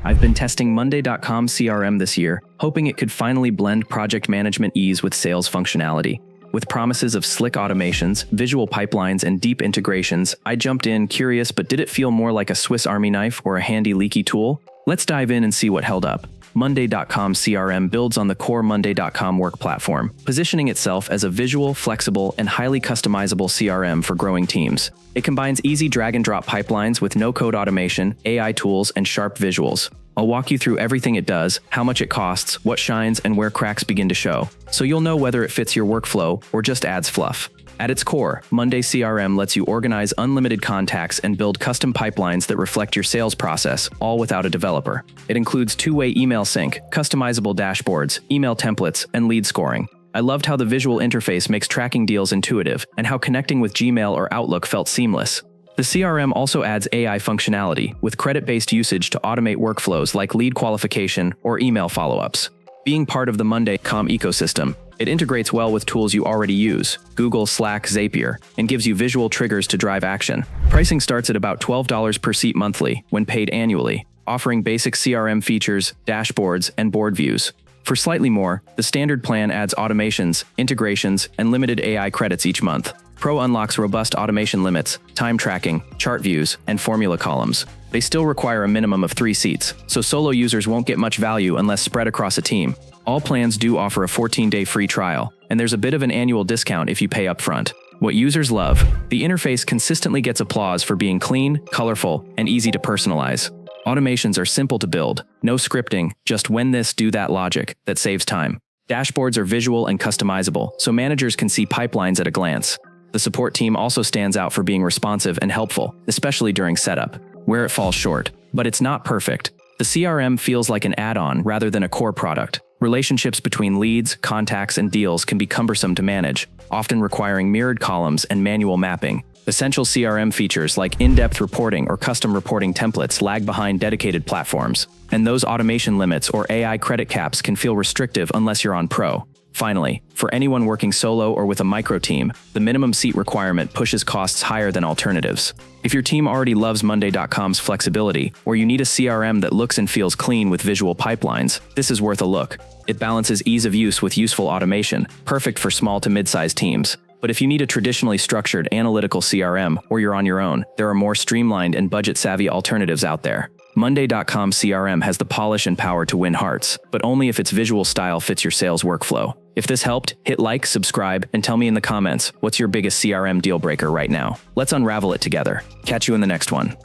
I've been testing Monday.com CRM this year, hoping it could finally blend project management ease with sales functionality. With promises of slick automations, visual pipelines, and deep integrations, I jumped in curious, but did it feel more like a Swiss Army knife or a handy leaky tool? Let's dive in and see what held up. Monday.com CRM builds on the core Monday.com work platform, positioning itself as a visual, flexible, and highly customizable CRM for growing teams. It combines easy drag-and-drop pipelines with no-code automation, AI tools, and sharp visuals. I'll walk you through everything it does, how much it costs, what shines, and where cracks begin to show, so you'll know whether it fits your workflow or just adds fluff. At its core, Monday CRM lets you organize unlimited contacts and build custom pipelines that reflect your sales process, all without a developer. It includes two-way email sync, customizable dashboards, email templates, and lead scoring. I loved how the visual interface makes tracking deals intuitive, and how connecting with Gmail or Outlook felt seamless. The CRM also adds AI functionality, with credit-based usage to automate workflows like lead qualification or email follow-ups. Being part of the Monday.com ecosystem, it integrates well with tools you already use, Google, Slack, Zapier, and gives you visual triggers to drive action. Pricing starts at about $12 per seat monthly when paid annually, offering basic CRM features, dashboards, and board views. For slightly more, the standard plan adds automations, integrations, and limited AI credits each month. Pro unlocks robust automation limits, time tracking, chart views, and formula columns. They still require a minimum of 3 seats, so solo users won't get much value unless spread across a team. All plans do offer a 14-day free trial, and there's a bit of an annual discount if you pay upfront. What users love, the interface consistently gets applause for being clean, colorful, and easy to personalize. Automations are simple to build, no scripting, just when this, do that logic that saves time. Dashboards are visual and customizable, so managers can see pipelines at a glance. The support team also stands out for being responsive and helpful, especially during setup, where it falls short. But it's not perfect. The CRM feels like an add-on rather than a core product. Relationships between leads, contacts, and deals can be cumbersome to manage, often requiring mirrored columns and manual mapping. Essential CRM features like in-depth reporting or custom reporting templates lag behind dedicated platforms, and those automation limits or AI credit caps can feel restrictive unless you're on Pro. Finally, for anyone working solo or with a micro team, the minimum seat requirement pushes costs higher than alternatives. If your team already loves Monday.com's flexibility, or you need a CRM that looks and feels clean with visual pipelines, this is worth a look. It balances ease of use with useful automation, perfect for small to mid-sized teams. But if you need a traditionally structured analytical CRM, or you're on your own, there are more streamlined and budget-savvy alternatives out there. Monday.com CRM has the polish and power to win hearts, but only if its visual style fits your sales workflow. If this helped, hit like, subscribe, and tell me in the comments, what's your biggest CRM deal breaker right now? Let's unravel it together. Catch you in the next one.